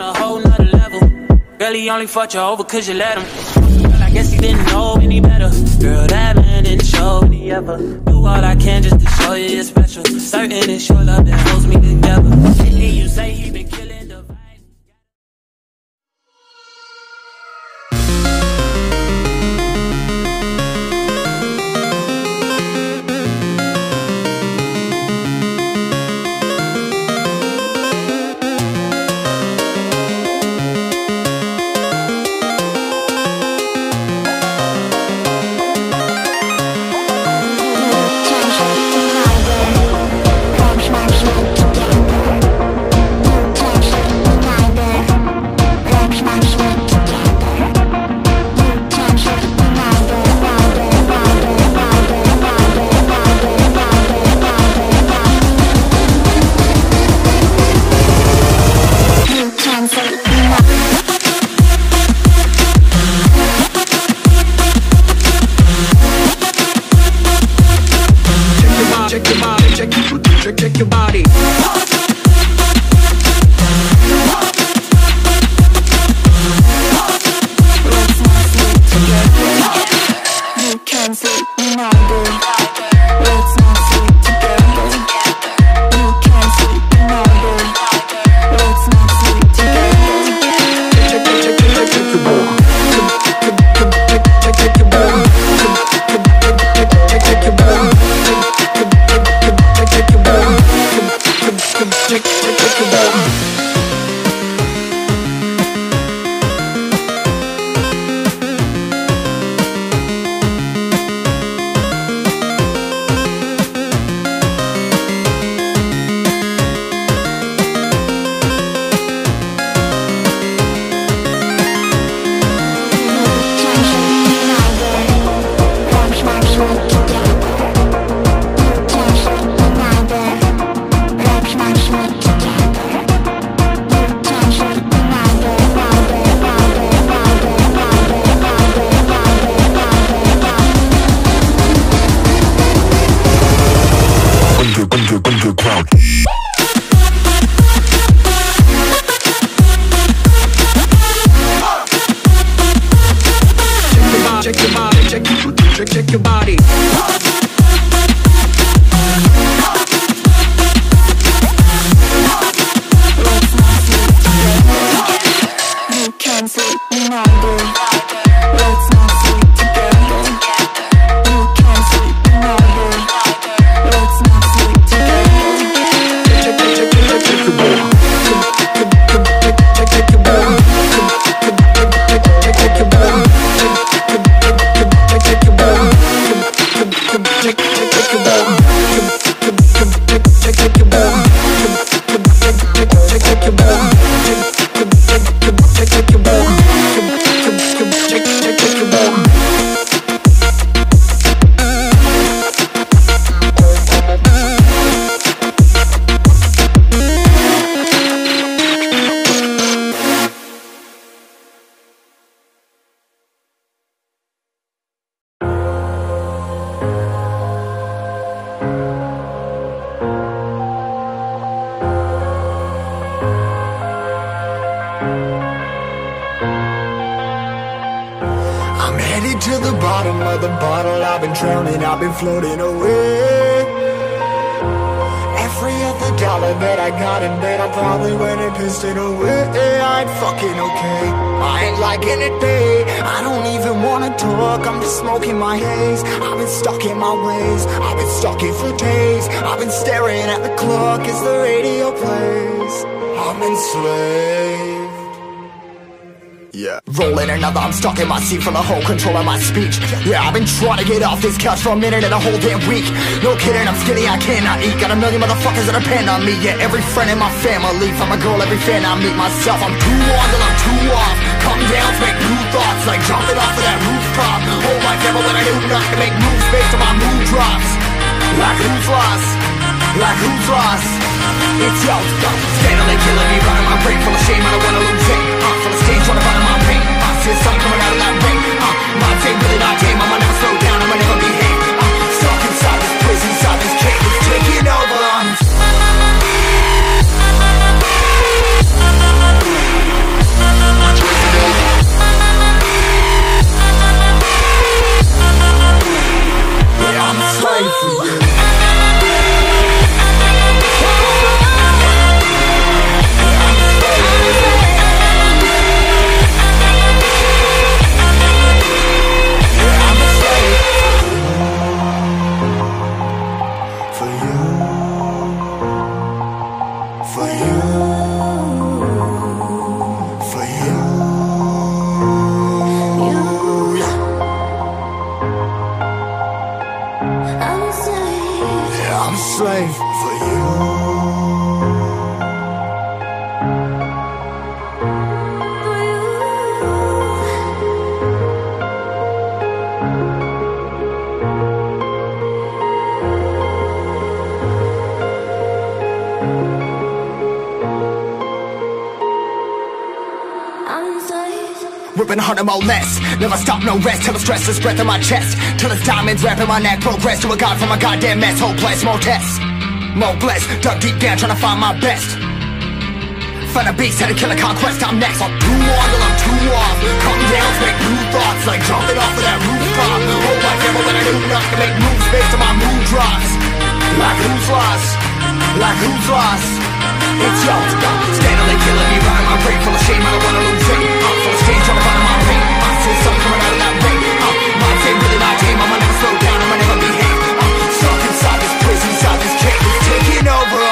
on a whole nother level. Girl, he only fucked you over cause you let him. Girl, I guess he didn't know any better. Girl, that man didn't show any ever. Do all I can just to show you you're special. Certain it's your love that holds me together. And you say he been killing the vibe. Check your body. Let's not sleep together. You can't sleep neither. Let's not sleep together. You can't sleep neither. Let's not sleep together. Check your body. Check your body. Check your body. Check your body. Let's not sleep together. You can't sleep neither. Let's not sleep together. You can't sleep neither. Let's not sleep together. Check your body. Check your body. Check your body. To the bottom of the bottle, I've been drowning, I've been floating away. Every other dollar that I got in bed, I probably went and pissed it away. I ain't fucking okay, I ain't liking it, babe. I don't even wanna talk, I'm just smoking my haze. I've been stuck in my ways, I've been stuck in for days. I've been staring at the clock as the radio plays. I'm enslaved. Yeah. Rolling another, I'm stuck in my seat from the whole control of my speech. Yeah, I've been trying to get off this couch for a minute and a whole damn week. No kidding, I'm skinny, I cannot eat. Got a million motherfuckers that depend on me. Yeah, every friend in my family, from a girl, every fan I meet myself. I'm too on till I'm too off. Come down to make new thoughts, like jumping off of that rooftop. Whole life never when I knew not to make moves based on my mood drops. Like who's lost? Like who's lost? It's yo, steadily killing me, running my brain full of shame, I don't wanna lose it. Full of stage, trying to find my pain. See the sun coming out of that rain. My team really not tame, I'ma never slow down, I'ma never behave. Stuck inside this prison, inside this cage, it's taking over. ripping 100 more less. Never stop, no rest, till the stress is breath in my chest, till it's diamonds wrapping my neck. Progress to a god from a goddamn mess. Hopeless, more tests, more blessed. Dug deep down trying to find my best. Find a beast, had to kill a conquest. I'm next. I'm too on till I'm too off. Calm down, make new thoughts, like jumping off of that rooftop. Hold my camera when I do enough to make moves based on my mood drops. Like who's lost? Like who's lost? It's yo, steadily killing me, running my brain full of shame. I don't wanna lose it. Full of stage, trying to find my pain. I see something coming out of that rain. My team really my team. I'ma never slow down. I'ma never behave. Stuck inside this prison, inside this cage. It's taking over.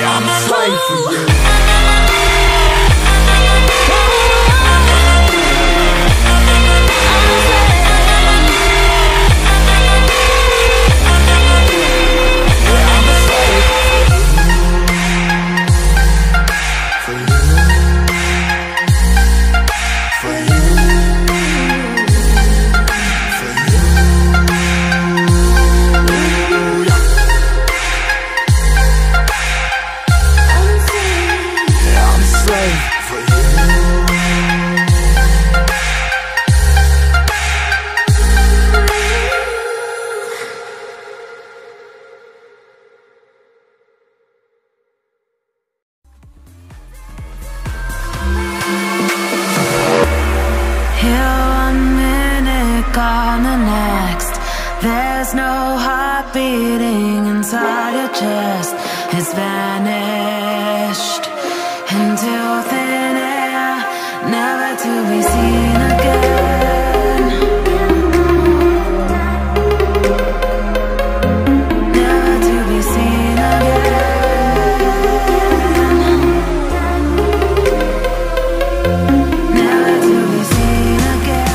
I'm a slave for you. There's no heart beating inside your chest. It's vanished into thin air, never to be seen again. Never to be seen again. Never to be seen again.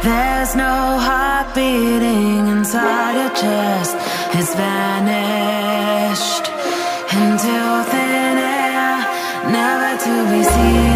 There's no heart beating inside your chest. It's vanished into thin air, never to be seen.